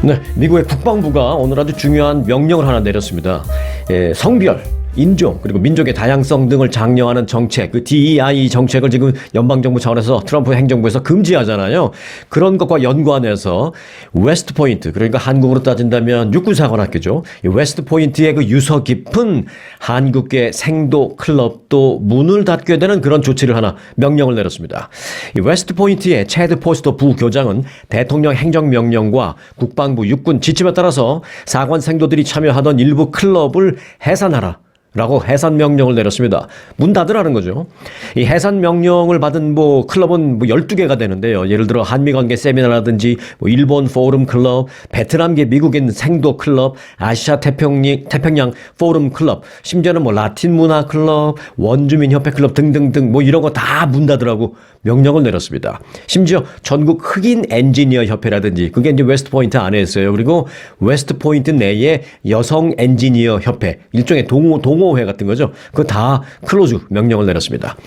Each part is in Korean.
네, 미국의 국방부가 오늘 아주 중요한 명령을 하나 내렸습니다. 성별, 인종, 그리고 민족의 다양성 등을 장려하는 정책, 그 DEI 정책을 지금 연방정부 차원에서 트럼프 행정부에서 금지하잖아요. 그런 것과 연관해서 웨스트포인트, 그러니까 한국으로 따진다면 육군사관학교죠. 이 웨스트포인트의 그 유서 깊은 한국계 생도 클럽도 문을 닫게 되는 그런 조치를 하나 명령을 내렸습니다. 이 웨스트포인트의 체드 포스터 부교장은 대통령 행정명령과 국방부 육군 지침에 따라서 사관 생도들이 참여하던 일부 클럽을 해산하라 라고 해산 명령을 내렸습니다. 문 닫으라는 거죠. 이 해산 명령을 받은 클럽은 12개가 되는데요. 예를 들어 한미관계 세미나라든지 일본 포럼 클럽, 베트남계 미국인 생도 클럽, 아시아 태평양 포럼 클럽, 심지어는 라틴 문화 클럽, 원주민 협회 클럽 등등등 이런 거 다 문 닫으라고 명령을 내렸습니다. 심지어 전국 흑인 엔지니어 협회라든지 그게 이제 웨스트포인트 안에 있어요. 그리고 웨스트포인트 내에 여성 엔지니어 협회, 일종의 동호회 같은 거죠. 그거 다 클로즈 명령을 내렸습니다.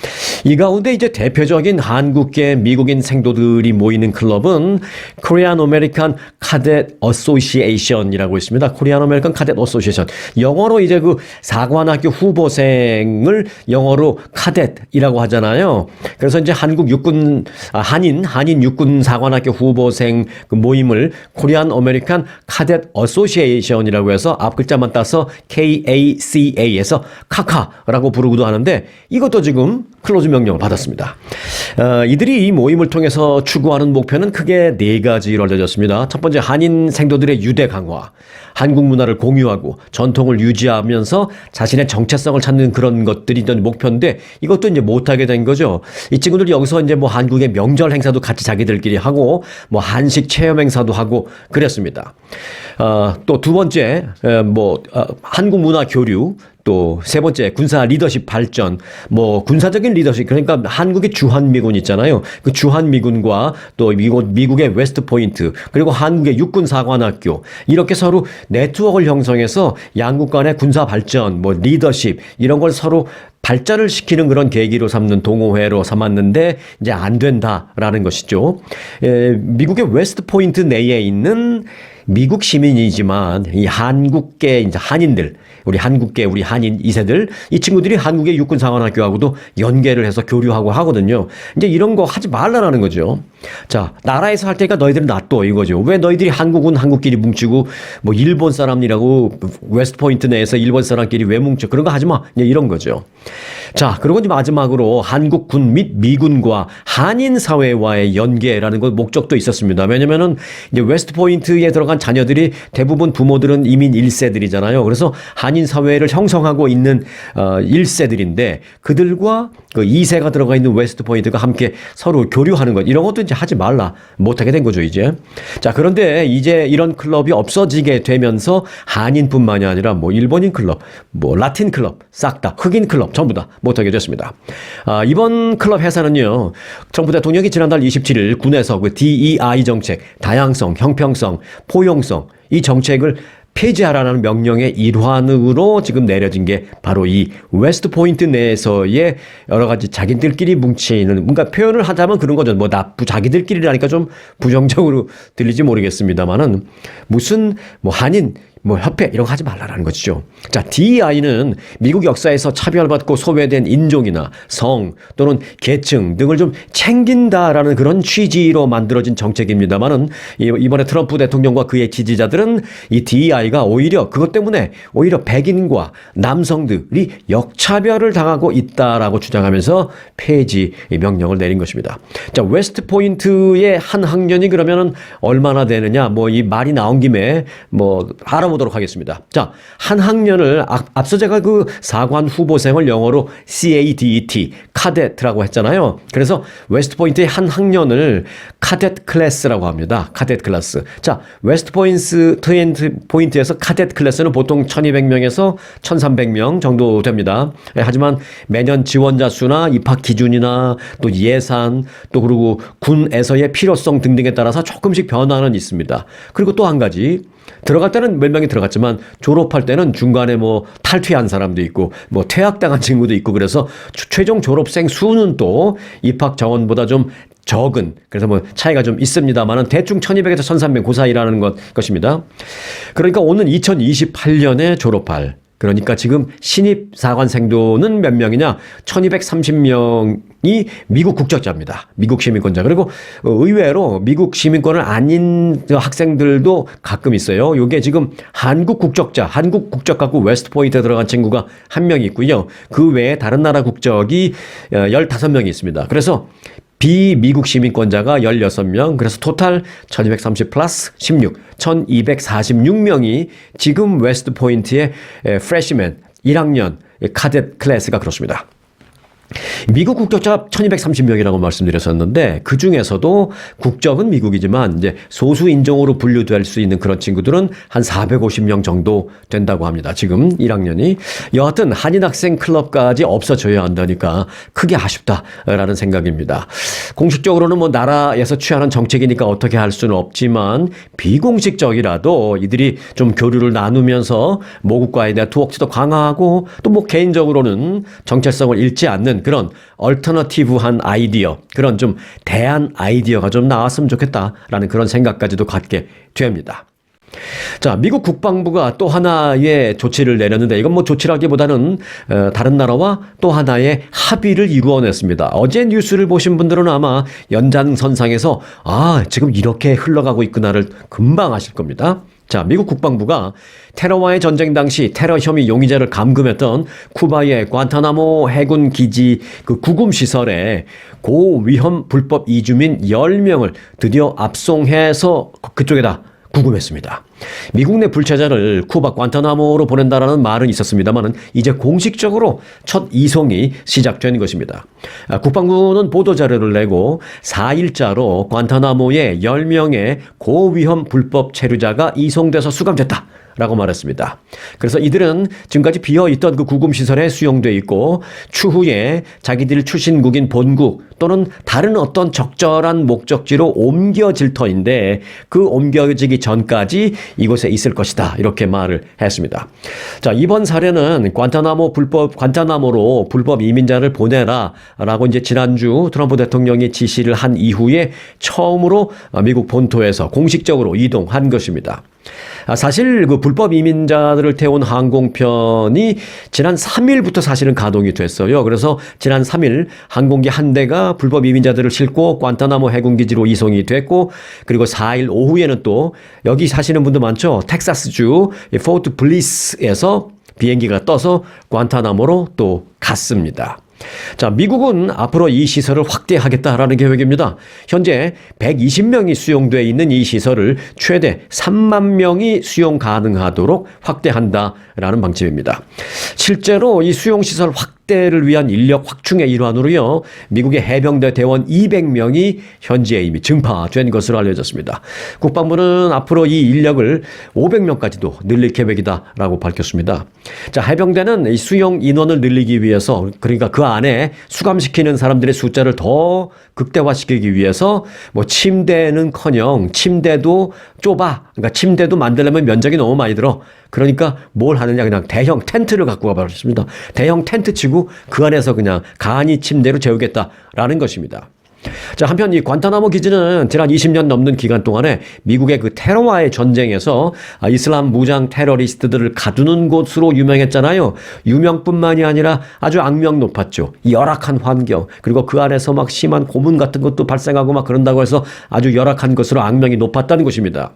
이 가운데 이제 대표적인 한국계 미국인 생도들이 모이는 클럽은 Korean American Cadet Association이라고 있습니다. Korean American Cadet Association. 영어로 이제 그 사관학교 후보생을 영어로 카뎃이라고 하잖아요. 그래서 이제 한인 육군 사관학교 후보생 그 모임을 Korean American Cadet Association이라고 해서 앞 글자만 따서 KACA에서 카카라고 부르기도 하는데 이것도 지금 클로즈 명령을 받았습니다. 이들이 이 모임을 통해서 추구하는 목표는 크게 4가지로 알려졌습니다. 첫 번째, 한인 생도들의 유대 강화, 한국 문화를 공유하고 전통을 유지하면서 자신의 정체성을 찾는 그런 것들이 있던 목표인데 이것도 이제 못하게 된 거죠. 이 친구들이 여기서 이제 한국의 명절 행사도 같이 자기들끼리 하고 한식 체험 행사도 하고 그랬습니다. 또 두 번째, 한국 문화 교류, 또 세 번째, 군사 리더십 발전, 군사적인 리더십, 그러니까 한국의 주한미군 있잖아요. 그 주한미군과 또 미국의 웨스트포인트, 그리고 한국의 육군사관학교, 이렇게 서로 네트워크를 형성해서 양국 간의 군사 발전, 리더십, 이런 걸 서로 발전을 시키는 그런 계기로 삼는 동호회로 삼았는데 이제 안 된다라는 것이죠. 미국의 웨스트포인트 내에 있는 미국 시민이지만 이 한국계 이제 한인들, 우리 한인 2세들, 이 친구들이 한국의 육군사관학교하고도 연계를 해서 교류하고 하거든요. 이제 이런 거 하지 말라라는 거죠. 자, 나라에서 할 테니까 너희들은 놔둬 이거죠. 왜 너희들이 한국은 한국끼리 뭉치고 일본 사람이라고 웨스트포인트 내에서 일본 사람끼리 왜 뭉쳐? 그런 거 하지 마. 이런 거죠. 자, 그리고 이제 마지막으로 한국군 및 미군과 한인 사회와의 연계라는 것 목적도 있었습니다. 왜냐면은 이제 웨스트포인트에 들어간 자녀들이 대부분 부모들은 이민 1세들이잖아요. 그래서 한인 사회를 형성하고 있는 1세들인데 그들과 그 2세가 들어가 있는 웨스트포인트가 함께 서로 교류하는 것, 이런 것도 이제 하지 말라, 못하게 된 거죠, 이제. 자, 그런데 이제 이런 클럽이 없어지게 되면서 한인뿐만이 아니라 일본인 클럽, 라틴 클럽, 싹 다, 흑인 클럽 전부 다 못하게 됐습니다. 이번 클럽 해산은요, 트럼프 대통령이 지난달 27일 군에서 그 DEI 정책, 다양성, 형평성, 포용성, 이 정책을 폐지하라는 명령의 일환으로 지금 내려진 게 바로 이 웨스트포인트 내에서의 여러 가지 자기들끼리 뭉치는, 뭔가 표현을 하자면 그런 거죠. 자기들끼리라니까 좀 부정적으로 들리지 모르겠습니다만은 무슨 한인 협회 이런 거 하지 말라라는 것이죠. 자, DEI는 미국 역사에서 차별받고 소외된 인종이나 성 또는 계층 등을 좀 챙긴다라는 그런 취지로 만들어진 정책입니다만은 이번에 트럼프 대통령과 그의 지지자들은 이 DEI가 오히려 그것 때문에 오히려 백인과 남성들이 역차별을 당하고 있다라고 주장하면서 폐지 명령을 내린 것입니다. 자, 웨스트포인트의 한 학년이 그러면은 얼마나 되느냐? 이 말이 나온 김에 알아보도록 하겠습니다. 자, 한 학년을 앞서 제가 그 사관 후보생을 영어로 CADET, 카데트라고 했잖아요. 그래서 웨스트포인트의 한 학년을 카데트 클래스라고 합니다. 카데트 클래스. 자, 웨스트포인트에서 카데트 클래스는 보통 1200명에서 1300명 정도 됩니다. 하지만 매년 지원자 수나 입학 기준이나 또 예산, 또 그리고 군에서의 필요성 등등에 따라서 조금씩 변화는 있습니다. 그리고 또 한 가지, 들어갈 때는 몇 명이 들어갔지만 졸업할 때는 중간에 탈퇴한 사람도 있고 퇴학당한 친구도 있고, 그래서 최종 졸업생 수는 또 입학 정원보다 좀 적은, 그래서 뭐 차이가 좀 있습니다만은 대충 1200에서 1300 그 사이라는 것입니다. 그러니까 오는 2028년에 졸업할, 그러니까 지금 신입 사관생도는 몇 명이냐? 1230명이 미국 국적자입니다. 미국 시민권자. 그리고 의외로 미국 시민권을 아닌 학생들도 가끔 있어요. 요게 지금 한국 국적자, 한국 국적 갖고 웨스트 포인트에 들어간 친구가 한 명이 있고요. 그 외에 다른 나라 국적이 15명이 있습니다. 그래서 비미국 시민권자가 16명, 그래서 토탈 1230 플러스 16, 1246명이 지금 웨스트 포인트의 프레시맨 1학년 카뎃 클래스가 그렇습니다. 미국 국적자 1230명이라고 말씀드렸었는데 그 중에서도 국적은 미국이지만 이제 소수 인종으로 분류될 수 있는 그런 친구들은 한 450명 정도 된다고 합니다. 지금 1학년이. 여하튼 한인 학생 클럽까지 없어져야 한다니까 크게 아쉽다라는 생각입니다. 공식적으로는 뭐 나라에서 취하는 정책이니까 어떻게 할 수는 없지만 비공식적이라도 이들이 좀 교류를 나누면서 모국과의 네트워크도 강화하고 또 뭐 개인적으로는 정체성을 잃지 않는 그런 얼터너티브한 아이디어, 그런 좀 대안 아이디어가 좀 나왔으면 좋겠다라는 그런 생각까지도 갖게 됩니다. 자, 미국 국방부가 또 하나의 조치를 내렸는데 이건 뭐 조치라기보다는 다른 나라와 또 하나의 합의를 이루어냈습니다. 어제 뉴스를 보신 분들은 아마 연장선상에서 지금 이렇게 흘러가고 있구나를 금방 아실 겁니다. 자, 미국 국방부가 테러와의 전쟁 당시 테러 혐의 용의자를 감금했던 쿠바의 관타나모 해군 기지 그 구금 시설에 고위험 불법 이주민 10명을 드디어 압송해서 그쪽에다 구금했습니다. 미국 내 불체자를 쿠바 관타나모로 보낸다라는 말은 있었습니다만은 이제 공식적으로 첫 이송이 시작된 것입니다. 국방부는 보도자료를 내고 4일자로 관타나모에 10명의 고위험 불법 체류자가 이송돼서 수감됐다 라고 말했습니다. 그래서 이들은 지금까지 비어있던 그 구금시설에 수용돼 있고 추후에 자기들 출신국인 본국 또는 다른 어떤 적절한 목적지로 옮겨질 터인데 그 옮겨지기 전까지 이곳에 있을 것이다 이렇게 말을 했습니다. 자, 이번 사례는 관타나모로 불법 이민자를 보내라 라고 이제 지난주 트럼프 대통령이 지시를 한 이후에 처음으로 미국 본토에서 공식적으로 이동한 것입니다. 사실 그 불법 이민자들을 태운 항공편이 지난 3일부터 사실은 가동이 됐어요. 그래서 지난 3일 항공기 한 대가 불법 이민자들을 싣고 관타나모 해군기지로 이송이 됐고 그리고 4일 오후에는 또 여기 사시는 분도 많죠. 텍사스주 포트 블리스에서 비행기가 떠서 관타나모로 또 갔습니다. 자, 미국은 앞으로 이 시설을 확대하겠다라는 계획입니다. 현재 120명이 수용돼 있는 이 시설을 최대 3만 명이 수용 가능하도록 확대한다라는 방침입니다. 실제로 이 수용시설 확대를 위한 인력 확충의 일환으로요, 미국의 해병대 대원 200명이 현지에 이미 증파된 것으로 알려졌습니다. 국방부는 앞으로 이 인력을 500명까지도 늘릴 계획이다라고 밝혔습니다. 자, 해병대는 이 수용 인원을 늘리기 위해서, 그러니까 그 안에 수감시키는 사람들의 숫자를 더 극대화시키기 위해서 뭐 침대는커녕 침대도 좁아. 그러니까 침대도 만들려면 면적이 너무 많이 들어. 그러니까 뭘 하느냐, 그냥 대형 텐트를 갖고 가버렸습니다. 대형 텐트 치고 그 안에서 그냥 간이 침대로 재우겠다라는 것입니다. 자, 한편 이 관타나모 기지는 지난 20년 넘는 기간 동안에 미국의 그 테러와의 전쟁에서 이슬람 무장 테러리스트들을 가두는 곳으로 유명했잖아요. 유명뿐만이 아니라 아주 악명 높았죠. 이 열악한 환경, 그리고 그 안에서 막 심한 고문 같은 것도 발생하고 막 그런다고 해서 아주 열악한 것으로 악명이 높았다는 것입니다.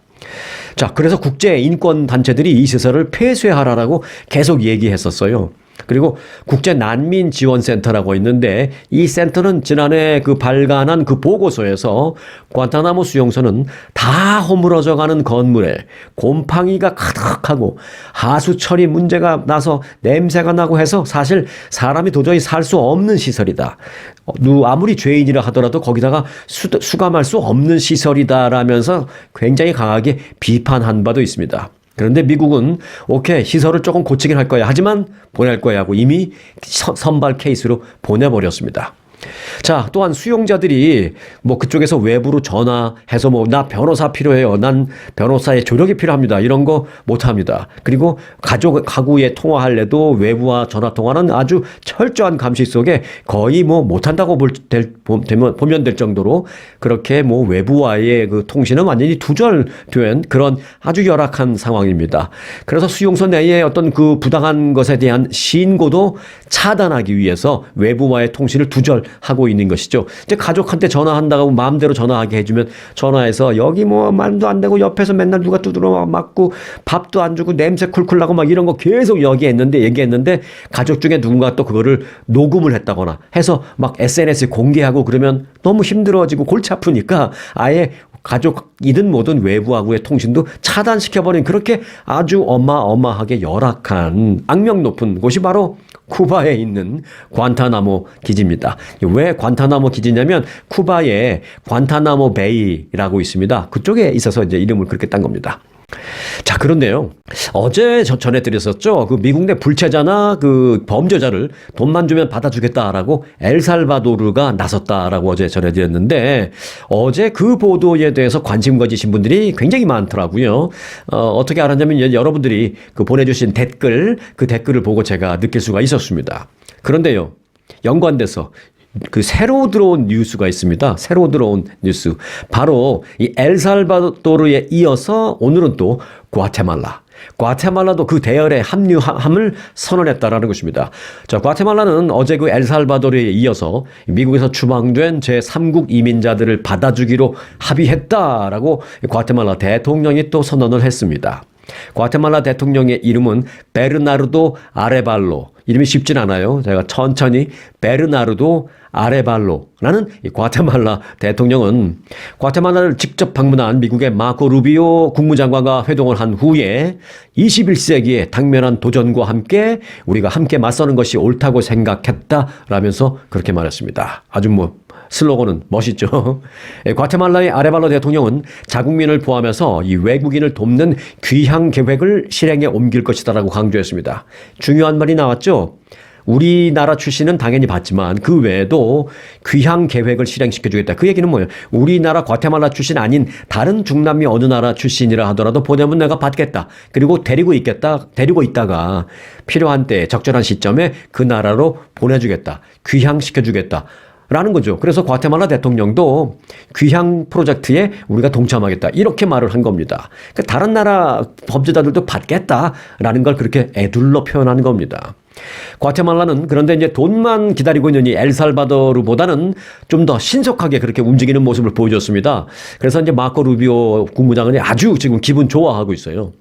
자, 그래서 국제 인권 단체들이 이 시설을 폐쇄하라라고 계속 얘기했었어요. 그리고 국제 난민 지원 센터라고 있는데 이 센터는 지난해 그 발간한 그 보고서에서 관타나모 수용소는 다 허물어져 가는 건물에 곰팡이가 가득하고 하수 처리 문제가 나서 냄새가 나고 해서 사실 사람이 도저히 살 수 없는 시설이다. 아무리 죄인이라 하더라도 거기다가 수감할 수 없는 시설이다라면서 굉장히 강하게 비판한 바도 있습니다. 그런데 미국은 오케이, 시설을 조금 고치긴 할 거야. 하지만 보낼 거야 하고 이미 선발 케이스로 보내버렸습니다. 자, 또한 수용자들이 뭐 그쪽에서 외부로 전화해서 뭐 나 변호사 필요해요. 난 변호사의 조력이 필요합니다. 이런 거 못 합니다. 그리고 가구에 통화할래도 외부와 전화 통화는 아주 철저한 감시 속에 거의 뭐 못한다고 보면 될 정도로 그렇게 뭐 외부와의 그 통신은 완전히 두절된 그런 아주 열악한 상황입니다. 그래서 수용소 내에 어떤 그 부당한 것에 대한 신고도 차단하기 위해서 외부와의 통신을 두절하고 있는 것이죠. 이제 가족한테 전화한다고 마음대로 전화하게 해주면 전화해서 여기 뭐 말도 안 되고 옆에서 맨날 누가 두드려 맞고 밥도 안 주고 냄새 쿨쿨 나고 막 이런 거 계속 얘기했는데 가족 중에 누군가 또 그거를 녹음을 했다거나 해서 막 SNS에 공개하고 그러면 너무 힘들어지고 골치 아프니까 아예 가족이든 뭐든 외부하고의 통신도 차단시켜버린 그렇게 아주 어마어마하게 열악한 악명 높은 곳이 바로 쿠바에 있는 관타나모 기지입니다. 왜 관타나모 기지냐면 쿠바에 관타나모 베이라고 있습니다. 그쪽에 있어서 이제 이름을 그렇게 딴 겁니다. 자, 그런데요. 어제 전해드렸었죠. 그 미국 내 불체자나 그 범죄자를 돈만 주면 받아주겠다라고 엘살바도르가 나섰다라고 어제 전해드렸는데 어제 그 보도에 대해서 관심 가지신 분들이 굉장히 많더라고요. 어떻게 알았냐면 여러분들이 그 보내주신 댓글, 그 댓글을 보고 제가 느낄 수가 있었습니다. 그런데요. 연관돼서 그 새로 들어온 뉴스가 있습니다. 새로 들어온 뉴스. 바로 이 엘살바도르에 이어서 오늘은 또 과테말라도 그 대열에 합류함을 선언했다라는 것입니다. 자, 과테말라는 어제 그 엘살바도르에 이어서 미국에서 추방된 제3국 이민자들을 받아주기로 합의했다라고 과테말라 대통령이 또 선언을 했습니다. 과테말라 대통령의 이름은 베르나르도 아레발로. 이름이 쉽진 않아요. 제가 천천히 베르나르도 아레발로라는 이 과테말라 대통령은 과테말라를 직접 방문한 미국의 마코 루비오 국무장관과 회동을 한 후에 21세기의 당면한 도전과 함께 우리가 함께 맞서는 것이 옳다고 생각했다라면서 그렇게 말했습니다. 아주 뭐 슬로건은 멋있죠. 과테말라의 아레발로 대통령은 자국민을 포함해서 이 외국인을 돕는 귀향 계획을 실행에 옮길 것이다라고 강조했습니다. 중요한 말이 나왔죠. 우리나라 출신은 당연히 받지만 그 외에도 귀향 계획을 실행시켜주겠다. 그 얘기는 뭐예요? 우리나라 과테말라 출신 아닌 다른 중남미 어느 나라 출신이라 하더라도 보내면 내가 받겠다. 그리고 데리고 있다가 필요한 때 적절한 시점에 그 나라로 보내주겠다. 귀향시켜주겠다. 라는 거죠. 그래서 과테말라 대통령도 귀향 프로젝트에 우리가 동참하겠다. 이렇게 말을 한 겁니다. 그러니까 다른 나라 범죄자들도 받겠다라는 걸 그렇게 애둘러 표현한 겁니다. 과테말라는 그런데 이제 돈만 기다리고 있는 이 엘살바도르보다는 좀 더 신속하게 그렇게 움직이는 모습을 보여줬습니다. 그래서 이제 마코 루비오 국무장관이 아주 지금 기분 좋아하고 있어요.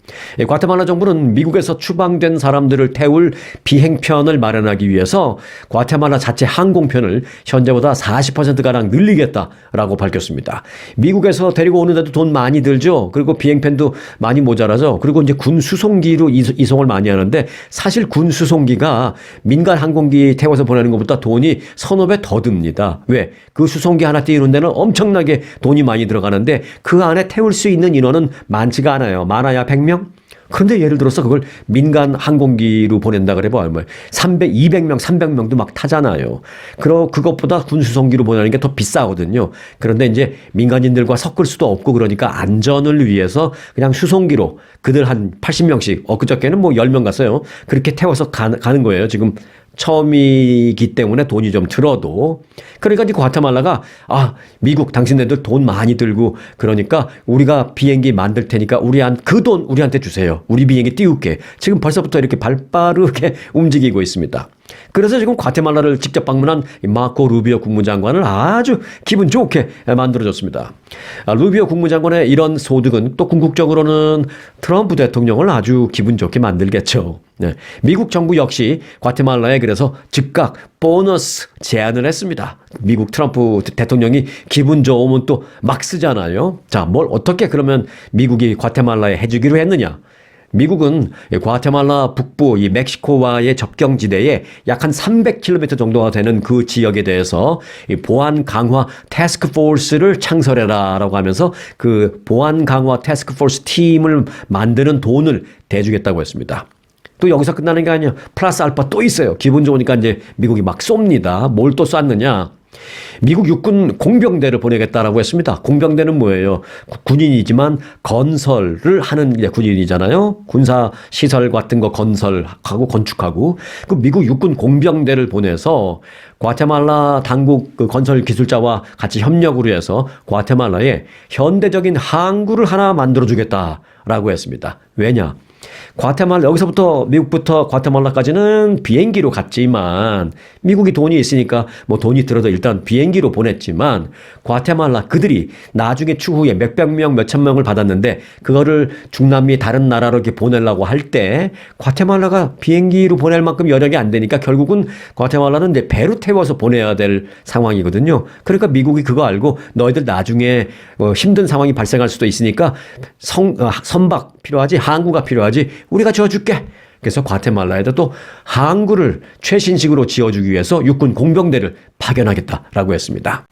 과테말라 정부는 미국에서 추방된 사람들을 태울 비행편을 마련하기 위해서 과테말라 자체 항공편을 현재보다 40%가량 늘리겠다라고 밝혔습니다. 미국에서 데리고 오는데도 돈 많이 들죠. 그리고 비행편도 많이 모자라죠. 그리고 이제 군 수송기로 이송을 많이 하는데 사실 군 수송기가 민간 항공기 태워서 보내는 것보다 돈이 서너 배 더 듭니다. 왜? 그 수송기 하나 띄우는 데는 엄청나게 돈이 많이 들어가는데 그 안에 태울 수 있는 인원은 많지가 않아요. 많아야 100명? 그런데 예를 들어서 그걸 민간 항공기로 보낸다 그래 봐. 200명, 300명도 막 타잖아요. 그것보다 군수송기로 보내는 게 더 비싸거든요. 그런데 이제 민간인들과 섞을 수도 없고 그러니까 안전을 위해서 그냥 수송기로 그들 한 80명씩 엊그저께는 뭐 10명 갔어요. 그렇게 태워서 가는 거예요. 지금 처음이기 때문에 돈이 좀 들어도. 그러니까 이제 과테말라가 미국 당신네들 돈 많이 들고 그러니까 우리가 비행기 만들 테니까 그 돈 우리한테 주세요. 우리 비행기 띄울게. 지금 벌써부터 이렇게 발빠르게 움직이고 있습니다. 그래서 지금 과테말라를 직접 방문한 마코 루비오 국무장관을 아주 기분 좋게 만들어줬습니다. 루비오 국무장관의 이런 소득은 또 궁극적으로는 트럼프 대통령을 아주 기분 좋게 만들겠죠. 네. 미국 정부 역시 과테말라에 그래서 즉각 보너스 제안을 했습니다. 미국 트럼프 대통령이 기분 좋으면 또 막 쓰잖아요. 자, 뭘 어떻게 그러면 미국이 과테말라에 해주기로 했느냐? 미국은 과테말라 북부 이 멕시코와의 접경지대에 약 한 300km 정도가 되는 그 지역에 대해서 보안 강화 태스크포스를 창설해라라고 하면서 그 보안 강화 태스크포스 팀을 만드는 돈을 대주겠다고 했습니다. 또 여기서 끝나는 게 아니에요. 플러스 알파 또 있어요. 기분 좋으니까 이제 미국이 막 쏩니다. 뭘 또 쐈느냐? 미국 육군 공병대를 보내겠다라고 했습니다. 공병대는 뭐예요? 군인이지만 건설을 하는 이제 군인이잖아요. 군사 시설 같은 거 건설하고 건축하고 그 미국 육군 공병대를 보내서 과테말라 당국 그 건설 기술자와 같이 협력으로 해서 과테말라에 현대적인 항구를 하나 만들어 주겠다라고 했습니다. 왜냐? 과테말라 여기서부터 미국부터 과테말라까지는 비행기로 갔지만 미국이 돈이 있으니까 뭐 돈이 들어도 일단 비행기로 보냈지만 과테말라 그들이 나중에 추후에 몇백 명, 몇천 명을 받았는데 그거를 중남미 다른 나라로 이렇게 보내려고 할 때 과테말라가 비행기로 보낼 만큼 여력이 안 되니까 결국은 과테말라는 이제 배로 태워서 보내야 될 상황이거든요. 그러니까 미국이 그거 알고 너희들 나중에 힘든 상황이 발생할 수도 있으니까 선박 필요하지, 항구가 필요하지, 우리가 지어줄게. 그래서 과테말라에다 또 항구를 최신식으로 지어주기 위해서 육군 공병대를 파견하겠다라고 했습니다.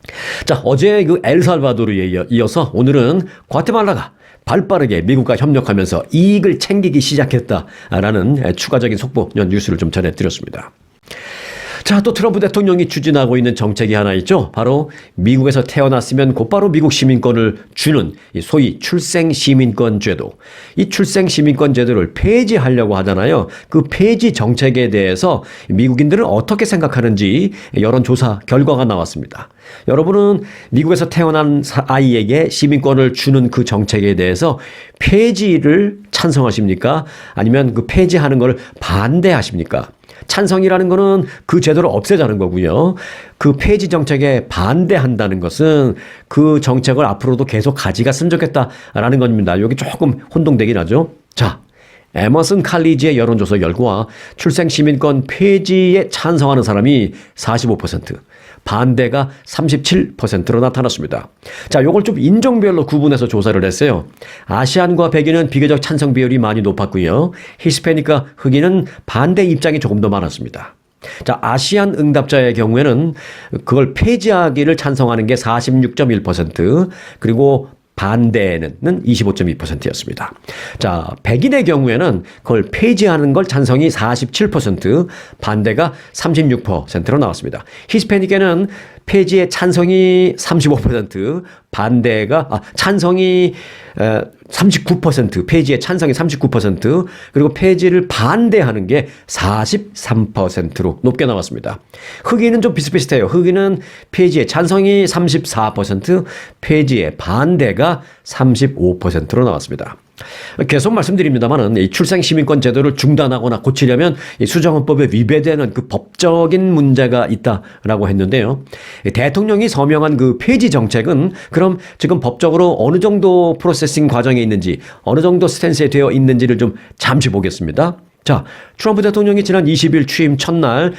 자, 어제 그 엘살바도르에 이어서 오늘은 과테말라가 발빠르게 미국과 협력하면서 이익을 챙기기 시작했다라는 추가적인 속보 뉴스를 좀 전해드렸습니다. 자, 또 트럼프 대통령이 추진하고 있는 정책이 하나 있죠. 바로 미국에서 태어났으면 곧바로 미국 시민권을 주는 소위 출생시민권 제도. 이 출생시민권 제도를 폐지하려고 하잖아요. 그 폐지 정책에 대해서 미국인들은 어떻게 생각하는지 여론조사 결과가 나왔습니다. 여러분은 미국에서 태어난 아이에게 시민권을 주는 그 정책에 대해서 폐지를 찬성하십니까? 아니면 그 폐지하는 걸 반대하십니까? 찬성이라는 거는 그 제도를 없애자는 거고요. 그 폐지 정책에 반대한다는 것은 그 정책을 앞으로도 계속 가져갔으면 좋겠다라는 겁니다. 여기 조금 혼동되긴 하죠. 자, 에머슨 칼리지의 여론조사 결과 출생시민권 폐지에 찬성하는 사람이 45%, 반대가 37%로 나타났습니다. 자, 요걸 좀 인종별로 구분해서 조사를 했어요. 아시안과 백인은 비교적 찬성 비율이 많이 높았고요. 히스패닉과 흑인은 반대 입장이 조금 더 많았습니다. 자, 아시안 응답자의 경우에는 그걸 폐지하기를 찬성하는 게 46.1%, 그리고 반대는 25.2%였습니다. 자, 백인의 경우에는 그걸 폐지하는 걸 찬성이 47%, 반대가 36%로 나왔습니다. 히스패닉에는 폐지의 찬성이 35%, 찬성이 39%, 폐지의 찬성이 39%, 그리고 폐지를 반대하는 게 43%로 높게 나왔습니다. 흑인은 좀 비슷비슷해요. 흑인은 폐지의 찬성이 34%, 폐지의 반대가 35%로 나왔습니다. 계속 말씀드립니다만은 이 출생시민권 제도를 중단하거나 고치려면 이 수정헌법에 위배되는 그 법적인 문제가 있다라고 했는데요. 대통령이 서명한 그 폐지 정책은 그럼 지금 법적으로 어느 정도 프로세싱 과정에 있는지, 어느 정도 스탠스에 되어 있는지를 좀 잠시 보겠습니다. 자, 트럼프 대통령이 지난 20일 취임 첫날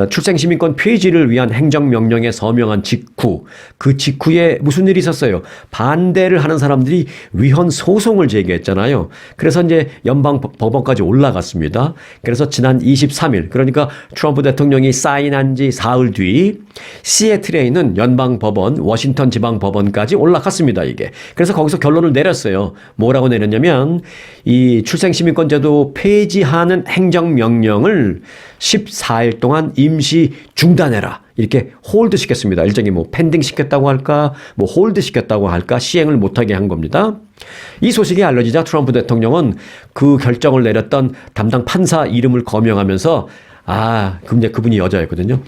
출생시민권 폐지를 위한 행정명령에 서명한 직후, 그 직후에 무슨 일이 있었어요? 반대를 하는 사람들이 위헌 소송을 제기했잖아요. 그래서 이제 연방법원까지 올라갔습니다. 그래서 지난 23일, 그러니까 트럼프 대통령이 사인한 지 사흘 뒤 시애틀에 있는 연방법원, 워싱턴 지방법원까지 올라갔습니다, 이게. 그래서 거기서 결론을 내렸어요. 뭐라고 내렸냐면 이 출생시민권 제도 폐지하는 행정명령을 14일 동안 임시 중단해라. 이렇게 홀드 시켰습니다. 일종의 뭐 펜딩 시켰다고 할까, 뭐 홀드 시켰다고 할까, 시행을 못하게 한 겁니다. 이 소식이 알려지자 트럼프 대통령은 그 결정을 내렸던 담당 판사 이름을 거명하면서 근데 그분이 여자였거든요.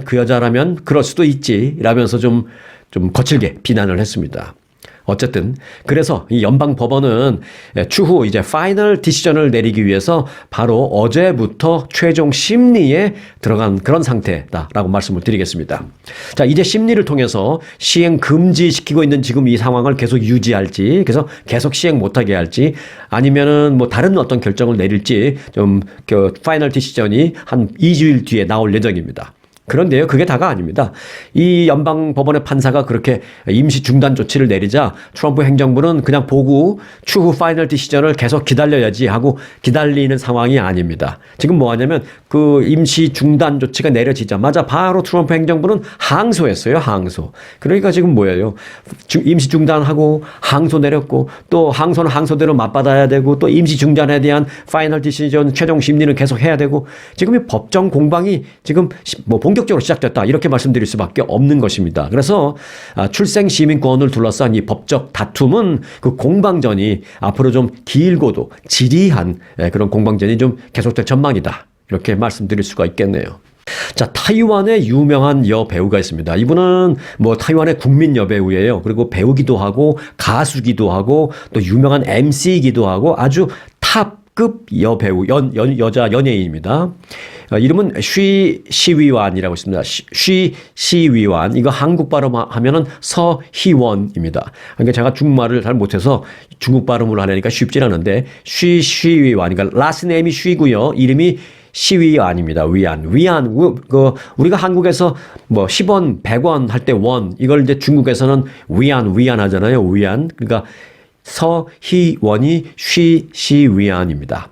그 여자라면 그럴 수도 있지. 라면서 좀 거칠게 비난을 했습니다. 어쨌든 그래서 이 연방 법원은 추후 이제 파이널 디시전을 내리기 위해서 바로 어제부터 최종 심리에 들어간 그런 상태다라고 말씀을 드리겠습니다. 자, 이제 심리를 통해서 시행 금지시키고 있는 지금 이 상황을 계속 유지할지, 그래서 계속 시행 못하게 할지, 아니면은 뭐 다른 어떤 결정을 내릴지 좀 그 파이널 디시전이 한 2주일 뒤에 나올 예정입니다. 그런데요, 그게 다가 아닙니다. 이 연방법원의 판사가 그렇게 임시 중단 조치를 내리자 트럼프 행정부는 그냥 보고 추후 파이널 디시전을 계속 기다려야지 하고 기다리는 상황이 아닙니다. 지금 뭐 하냐면 그 임시 중단 조치가 내려지자마자 바로 트럼프 행정부는 항소했어요, 항소. 그러니까 지금 뭐예요? 임시 중단하고 항소 내렸고, 또 항소는 항소대로 맞받아야 되고, 또 임시 중단에 대한 파이널 디시전 최종 심리는 계속 해야 되고, 지금 이 법정 공방이 지금 뭐 본격적으로 시작됐다. 이렇게 말씀드릴 수밖에 없는 것입니다. 그래서 출생 시민권을 둘러싼 이 법적 다툼은 그 공방전이 앞으로 좀 길고도 지리한 그런 공방전이 좀 계속될 전망이다. 이렇게 말씀드릴 수가 있겠네요. 자, 타이완의 유명한 여배우가 있습니다. 이분은 뭐 타이완의 국민 여배우예요. 그리고 배우기도 하고 가수기도 하고 또 유명한 MC이기도 하고 아주 탑급 여배우, 여자 연예인입니다. 이름은 쉬 시위완이라고 있습니다. 쉬 시위완. 이거 한국 발음하면은 서희원입니다. 그러니까 제가 중국말을 잘 못해서 중국 발음으로 하려니까 쉽지 않은데 쉬 시위완. 그러니까 라스트 네임이 쉬고요. 이름이 시위안입니다. 위안. 우리가 한국에서 뭐 10원, 100원 할 때 원, 이걸 이제 중국에서는 위안 하잖아요. 위안. 그러니까 서희원이 시위안입니다.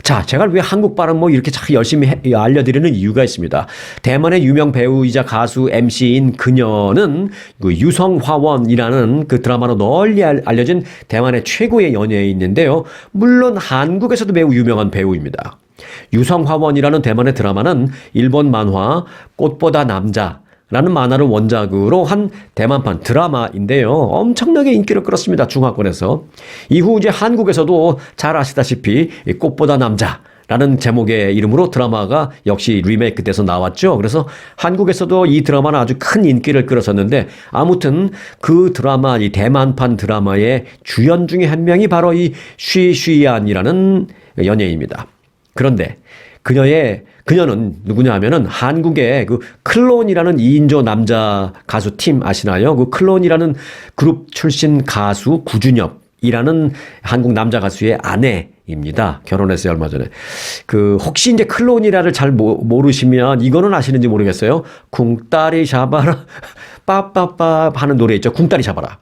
자, 제가 왜 한국 발음 뭐 이렇게 참 열심히 알려드리는 이유가 있습니다. 대만의 유명 배우이자 가수 MC인 그녀는 그 유성화원이라는 그 드라마로 널리 알려진 대만의 최고의 연예인인데요. 물론 한국에서도 매우 유명한 배우입니다. 유성화원이라는 대만의 드라마는 일본 만화 꽃보다 남자라는 만화를 원작으로 한 대만판 드라마인데요. 엄청나게 인기를 끌었습니다. 중화권에서. 이후 이제 한국에서도 잘 아시다시피 꽃보다 남자라는 제목의 이름으로 드라마가 역시 리메이크 돼서 나왔죠. 그래서 한국에서도 이 드라마는 아주 큰 인기를 끌었었는데 아무튼 그 드라마, 이 대만판 드라마의 주연 중에 한 명이 바로 이 쉬쉬안이라는 연예인입니다. 그런데 그녀는 누구냐 하면은 한국의 그 클론이라는 2인조 남자 가수 팀 아시나요? 그 클론이라는 그룹 출신 가수 구준엽이라는 한국 남자 가수의 아내입니다. 결혼했어요, 얼마 전에. 혹시 이제 클론이라를 잘 모르시면 이거는 아시는지 모르겠어요. 궁따리 잡아라, 빠빠빠 하는 노래 있죠. 궁따리 잡아라.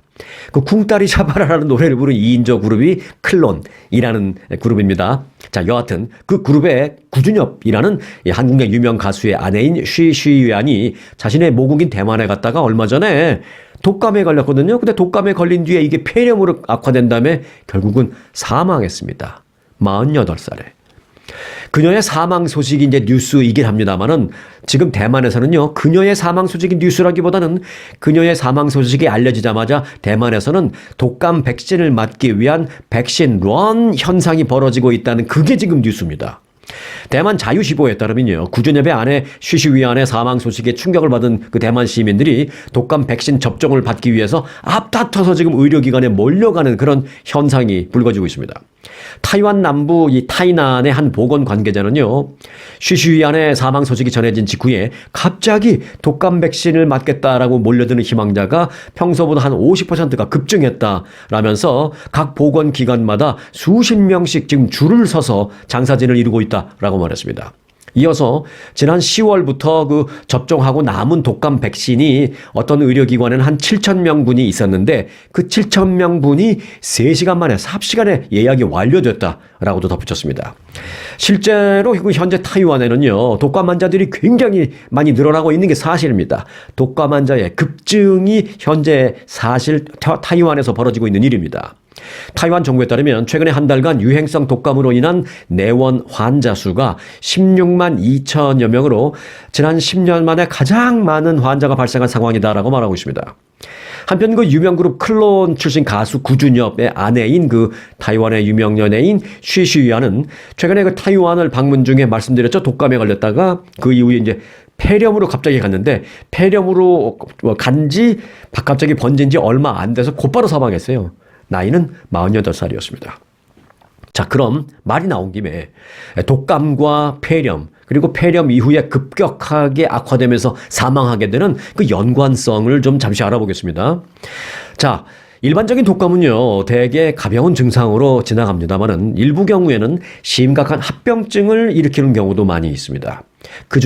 그 궁따리 잡아라라는 노래를 부른 2인조 그룹이 클론이라는 그룹입니다. 자, 여하튼 그 그룹의 구준엽이라는 한국의 유명 가수의 아내인 쉬쉬위안이 자신의 모국인 대만에 갔다가 얼마 전에 독감에 걸렸거든요. 근데 독감에 걸린 뒤에 이게 폐렴으로 악화된 다음에 결국은 사망했습니다. 48살에. 그녀의 사망 소식이 이제 뉴스이긴 합니다만은 지금 대만에서는요, 그녀의 사망 소식이 뉴스라기보다는 그녀의 사망 소식이 알려지자마자 대만에서는 독감 백신을 맞기 위한 백신 런 현상이 벌어지고 있다는 그게 지금 뉴스입니다. 대만 자유시보에 따르면요, 구준엽의 아내 쉬쉬위안의 사망 소식에 충격을 받은 그 대만 시민들이 독감 백신 접종을 받기 위해서 앞다퉈서 지금 의료기관에 몰려가는 그런 현상이 불거지고 있습니다. 타이완 남부 이 타이난의 한 보건 관계자는요, 쉬쉬위안의 사망 소식이 전해진 직후에 갑자기 독감 백신을 맞겠다라고 몰려드는 희망자가 평소보다 한 50%가 급증했다라면서 각 보건 기관마다 수십 명씩 지금 줄을 서서 장사진을 이루고 있다라고 말했습니다. 이어서 지난 10월부터 그 접종하고 남은 독감 백신이 어떤 의료기관에는 한 7,000명분이 있었는데 그 7,000명분이 3시간 만에 삽시간에 예약이 완료됐다라고도 덧붙였습니다. 실제로 현재 타이완에는요, 독감 환자들이 굉장히 많이 늘어나고 있는 게 사실입니다. 독감 환자의 급증이 현재 사실 타이완에서 벌어지고 있는 일입니다. 타이완 정부에 따르면 최근에 한 달간 유행성 독감으로 인한 내원 환자 수가 16만 2천여 명으로 지난 10년 만에 가장 많은 환자가 발생한 상황이다라고 말하고 있습니다. 한편 그 유명 그룹 클론 출신 가수 구준엽의 아내인 그 타이완의 유명 연예인 쉬쉬위안은 최근에 그 타이완을 방문 중에 말씀드렸죠. 독감에 걸렸다가 그 이후에 이제 폐렴으로 갑자기 갔는데 폐렴으로 간지 갑자기 번진 지 얼마 안 돼서 곧바로 사망했어요. 나이는 48살이었습니다. 자, 그럼 말이 나온 김에 독감과 폐렴, 그리고 폐렴 이후에 급격하게 악화되면서 사망하게 되는 그 연관성을 좀 잠시 알아보겠습니다. 자, 일반적인 독감은요, 대개 가벼운 증상으로 지나갑니다만은 일부 경우에는 심각한 합병증을 일으키는 경우도 많이 있습니다. 그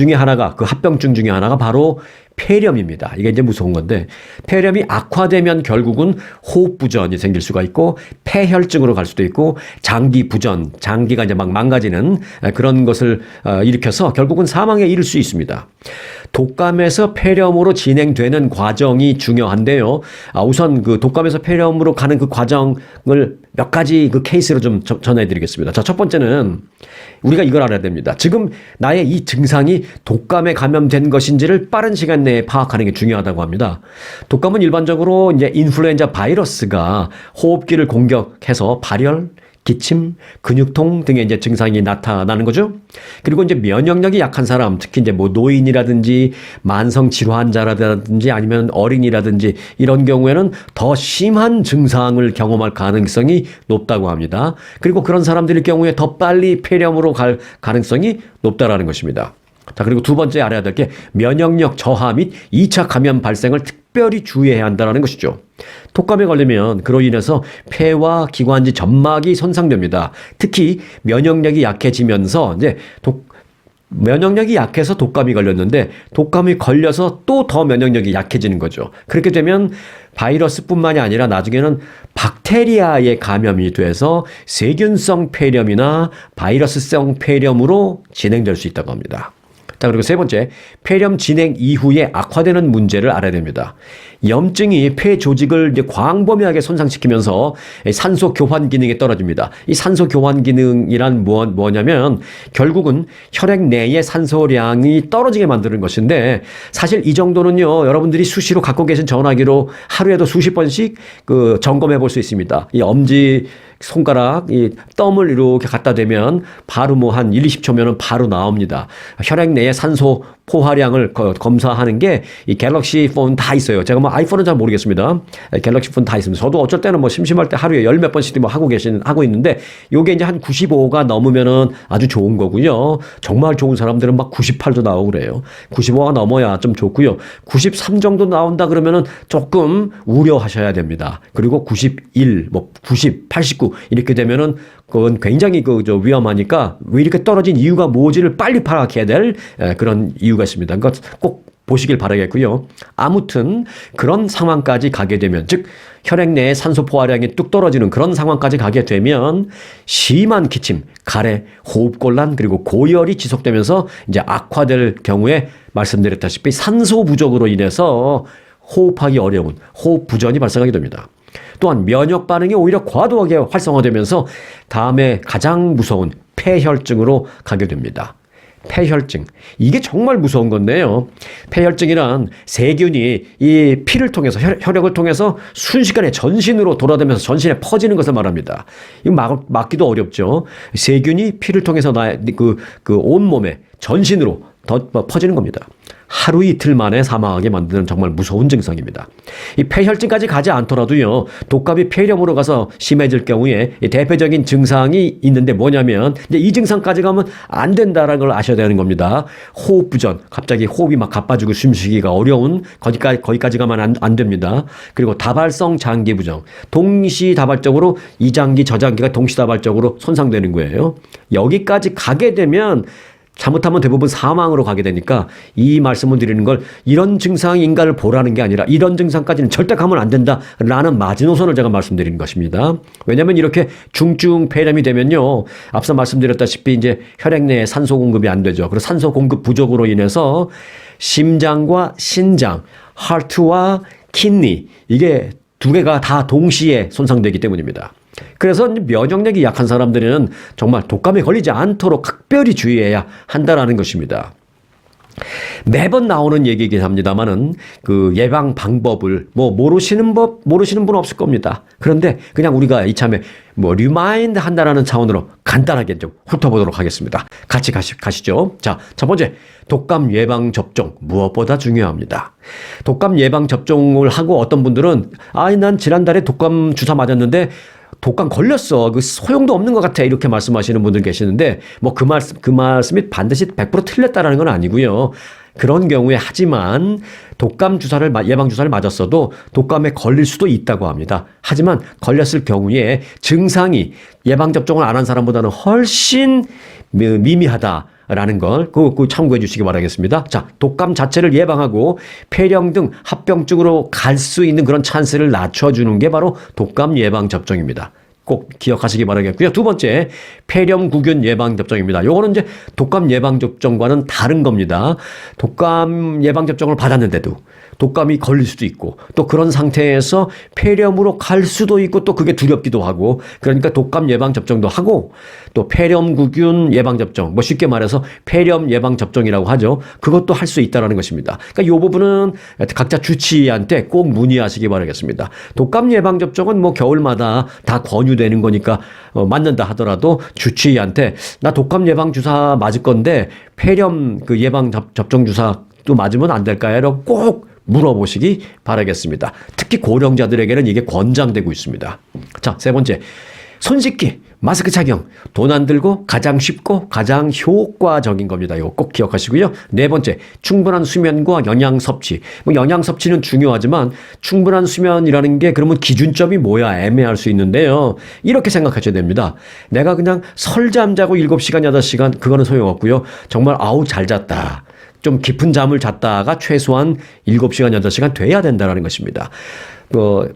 합병증 중에 하나가 바로 폐렴입니다. 이게 이제 무서운 건데 폐렴이 악화되면 결국은 호흡 부전이 생길 수가 있고 폐혈증으로 갈 수도 있고 장기 부전, 장기가 이제 막 망가지는 그런 것을 일으켜서 결국은 사망에 이를 수 있습니다. 독감에서 폐렴으로 진행되는 과정이 중요한데요. 우선 그 독감에서 폐렴으로 가는 그 과정을 몇 가지 그 케이스로 좀 전해드리겠습니다. 자, 첫 번째는 우리가 이걸 알아야 됩니다. 지금 나의 이 증상이 독감에 감염된 것인지를 빠른 시간 내에 파악하는 게 중요하다고 합니다. 독감은 일반적으로 이제 인플루엔자 바이러스가 호흡기를 공격해서 발열, 기침, 근육통 등의 이제 증상이 나타나는 거죠. 그리고 이제 면역력이 약한 사람, 특히 이제 뭐 노인이라든지 만성 질환자라든지 아니면 어린이라든지 이런 경우에는 더 심한 증상을 경험할 가능성이 높다고 합니다. 그리고 그런 사람들의 경우에 더 빨리 폐렴으로 갈 가능성이 높다라는 것입니다. 자, 그리고 두 번째 알아야 될 게 면역력 저하 및 2차 감염 발생을 특별히 주의해야 한다는 것이죠. 독감에 걸리면 그로 인해서 폐와 기관지 점막이 손상됩니다. 특히 면역력이 약해지면서 이제 면역력이 약해서 독감이 걸렸는데 독감이 걸려서 또 더 면역력이 약해지는 거죠. 그렇게 되면 바이러스뿐만이 아니라 나중에는 박테리아의 감염이 돼서 세균성 폐렴이나 바이러스성 폐렴으로 진행될 수 있다고 합니다. 자, 그리고 세 번째, 폐렴 진행 이후에 악화되는 문제를 알아야 됩니다. 염증이 폐 조직을 이제 광범위하게 손상시키면서 산소 교환 기능이 떨어집니다. 이 산소 교환 기능이란 뭐냐면 결국은 혈액 내의 산소량이 떨어지게 만드는 것인데 사실 이 정도는요, 여러분들이 수시로 갖고 계신 전화기로 하루에도 수십 번씩 그 점검해 볼 수 있습니다. 이 엄지 손가락, 이 덤을 이렇게 갖다 대면 바로 뭐 한 1, 20초면은 바로 나옵니다. 혈액 내의 산소 포화량을 검사하는 게 이 갤럭시 폰 다 있어요. 제가 뭐 아이폰은 잘 모르겠습니다. 갤럭시 폰 다 있습니다. 저도 어쩔 때는 뭐 심심할 때 하루에 열 몇 번씩 뭐 하고 있는데 요게 이제 한 95가 넘으면은 아주 좋은 거고요. 정말 좋은 사람들은 막 98도 나오고 그래요. 95가 넘어야 좀 좋고요. 93 정도 나온다 그러면은 조금 우려하셔야 됩니다. 그리고 91, 뭐 90, 89 이렇게 되면은 그건 굉장히 위험하니까 왜 이렇게 떨어진 이유가 뭐지를 빨리 파악해야 될 그런 이유가 있습니다. 그러니까 꼭 보시길 바라겠고요. 아무튼 그런 상황까지 가게 되면, 즉 혈액 내의 산소 포화량이 뚝 떨어지는 그런 상황까지 가게 되면 심한 기침, 가래, 호흡곤란 그리고 고열이 지속되면서 이제 악화될 경우에 말씀드렸다시피 산소 부족으로 인해서 호흡하기 어려운 호흡 부전이 발생하게 됩니다. 또한 면역 반응이 오히려 과도하게 활성화되면서 다음에 가장 무서운 폐혈증으로 가게 됩니다. 폐혈증. 이게 정말 무서운 건데요. 폐혈증이란 세균이 이 피를 통해서 혈액을 통해서 순식간에 전신으로 돌아다니면서 전신에 퍼지는 것을 말합니다. 이거 막기도 어렵죠. 세균이 피를 통해서 온몸에 전신으로 더 퍼지는 겁니다. 하루 이틀 만에 사망하게 만드는 정말 무서운 증상입니다. 이 폐혈증까지 가지 않더라도요, 독감이 폐렴으로 가서 심해질 경우에 대표적인 증상이 있는데 뭐냐면 이제 이 증상까지 가면 안 된다라는 걸 아셔야 되는 겁니다. 호흡 부전, 갑자기 호흡이 막 가빠지고 숨쉬기가 어려운 거기까지 가면 안 됩니다. 그리고 다발성 장기 부종, 동시다발적으로 이장기, 저장기가 동시다발적으로 손상되는 거예요. 여기까지 가게 되면 잘못하면 대부분 사망으로 가게 되니까 이 말씀을 드리는 걸 이런 증상이 인간을 보라는 게 아니라 이런 증상까지는 절대 가면 안 된다라는 마지노선을 제가 말씀드리는 것입니다. 왜냐하면 이렇게 중증 폐렴이 되면요, 앞서 말씀드렸다시피 이제 혈액 내에 산소 공급이 안 되죠. 그리고 산소 공급 부족으로 인해서 심장과 신장, 하트와 키드니, 이게 두 개가 다 동시에 손상되기 때문입니다. 그래서 면역력이 약한 사람들은 정말 독감에 걸리지 않도록 각별히 주의해야 한다라는 것입니다. 매번 나오는 얘기이긴 합니다만은 그 예방 방법을 모르시는 분 없을 겁니다. 그런데 그냥 우리가 이참에 리마인드 한다라는 차원으로 간단하게 좀 훑어보도록 하겠습니다. 같이 가시죠. 자, 첫 번째, 독감 예방 접종 무엇보다 중요합니다. 독감 예방 접종을 하고 어떤 분들은 난 지난달에 독감 주사 맞았는데 독감 걸렸어. 그 소용도 없는 것 같아. 이렇게 말씀하시는 분들 계시는데 그 말씀이 반드시 100% 틀렸다라는 건 아니고요. 그런 경우에 하지만 독감 주사를 예방 주사를 맞았어도 독감에 걸릴 수도 있다고 합니다. 하지만 걸렸을 경우에 증상이 예방 접종을 안 한 사람보다는 훨씬 미미하다. 라는 걸 그 참고해 주시기 바라겠습니다. 자, 독감 자체를 예방하고 폐렴 등 합병증으로 갈 수 있는 그런 찬스를 낮춰주는 게 바로 독감 예방 접종입니다. 꼭 기억하시기 바라겠고요. 두 번째, 폐렴구균 예방접종입니다. 요거는 이제 독감 예방접종과는 다른 겁니다. 독감 예방접종을 받았는데도 독감이 걸릴 수도 있고 또 그런 상태에서 폐렴으로 갈 수도 있고 또 그게 두렵기도 하고 그러니까 독감 예방접종도 하고 또 폐렴구균 예방접종 뭐 쉽게 말해서 폐렴 예방접종이라고 하죠. 그것도 할 수 있다는 것입니다. 그러니까 이 부분은 각자 주치의한테 꼭 문의하시기 바라겠습니다. 독감 예방접종은 뭐 겨울마다 다 권유되는 거니까 맞는다 하더라도 주치의한테 나 독감 예방 주사 맞을 건데 폐렴 그 예방 접종 주사도 맞으면 안 될까요? 꼭 물어보시기 바라겠습니다. 특히 고령자들에게는 이게 권장되고 있습니다. 자, 세 번째. 손 씻기, 마스크 착용, 돈 안 들고 가장 쉽고 가장 효과적인 겁니다. 이거 꼭 기억하시고요. 네 번째, 충분한 수면과 영양 섭취. 뭐 영양 섭취는 중요하지만 충분한 수면이라는 게 그러면 기준점이 뭐야 애매할 수 있는데요. 이렇게 생각하셔야 됩니다. 내가 그냥 설잠 자고 7시간, 8시간 그거는 소용없고요. 정말 아우 잘 잤다. 좀 깊은 잠을 잤다가 최소한 7시간, 8시간 돼야 된다는 것입니다.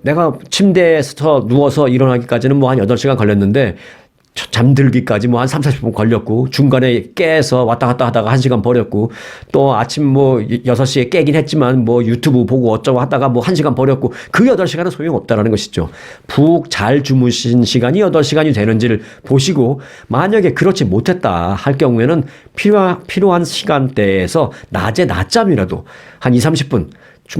내가 침대에서 누워서 일어나기까지는 뭐 한 8시간 걸렸는데 잠들기까지 뭐 한 3, 40분 걸렸고 중간에 깨서 왔다 갔다 하다가 1시간 버렸고 또 아침 뭐 6시에 깨긴 했지만 뭐 유튜브 보고 어쩌고 하다가 뭐 1시간 버렸고 그 8시간은 소용없다라는 것이죠. 푹 잘 주무신 시간이 8시간이 되는지를 보시고 만약에 그렇지 못했다 할 경우에는 필요한 시간대에서 낮에 낮잠이라도 한 2, 30분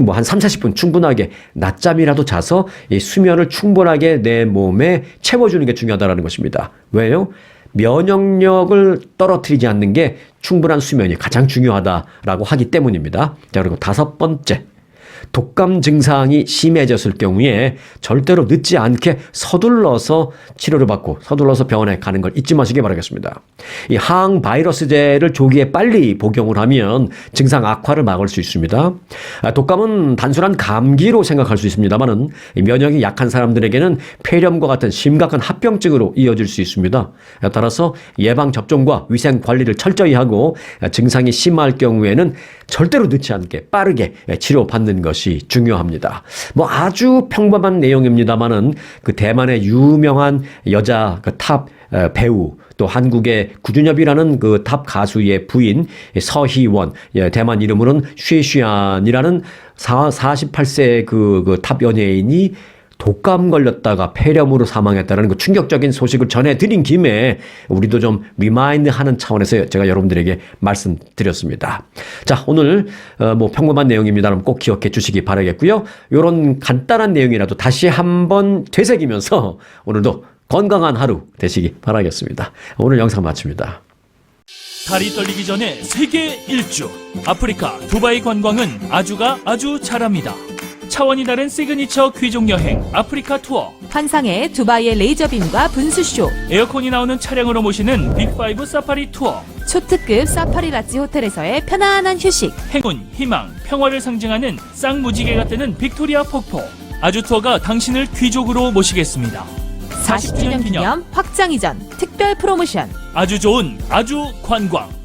뭐 한 3, 40분 충분하게 낮잠이라도 자서 이 수면을 충분하게 내 몸에 채워주는 게 중요하다는 것입니다. 왜요? 면역력을 떨어뜨리지 않는 게 충분한 수면이 가장 중요하다라고 하기 때문입니다. 자, 그리고 다섯 번째. 독감 증상이 심해졌을 경우에 절대로 늦지 않게 서둘러서 치료를 받고 서둘러서 병원에 가는 걸 잊지 마시기 바라겠습니다. 이 항바이러스제를 조기에 빨리 복용을 하면 증상 악화를 막을 수 있습니다. 독감은 단순한 감기로 생각할 수 있습니다만은 면역이 약한 사람들에게는 폐렴과 같은 심각한 합병증으로 이어질 수 있습니다. 따라서 예방 접종과 위생 관리를 철저히 하고 증상이 심할 경우에는 절대로 늦지 않게 빠르게 치료받는 것이 중요합니다. 뭐 아주 평범한 내용입니다만은 그 대만의 유명한 여자 그 탑 배우 또 한국의 구준엽이라는 그 탑 가수의 부인 서희원, 대만 이름으로는 쉐시안이라는 48세 그 탑 연예인이 독감 걸렸다가 폐렴으로 사망했다는 그 충격적인 소식을 전해드린 김에 우리도 좀 리마인드 하는 차원에서 제가 여러분들에게 말씀드렸습니다. 자, 오늘 뭐 평범한 내용입니다만 꼭 기억해 주시기 바라겠고요. 이런 간단한 내용이라도 다시 한번 되새기면서 오늘도 건강한 하루 되시기 바라겠습니다. 오늘 영상 마칩니다. 달이 떨리기 전에 세계 일주. 아프리카 두바이 관광은 아주가 아주 잘합니다. 차원이 다른 시그니처 귀족 여행 아프리카 투어. 환상의 두바이의 레이저빔과 분수쇼, 에어컨이 나오는 차량으로 모시는 빅5 사파리 투어. 초특급 사파리 라지 호텔에서의 편안한 휴식, 행운, 희망, 평화를 상징하는 쌍무지개가 뜨는 빅토리아 폭포. 아주 투어가 당신을 귀족으로 모시겠습니다. 40주년 기념 확장 이전 특별 프로모션. 아주 좋은 아주 관광.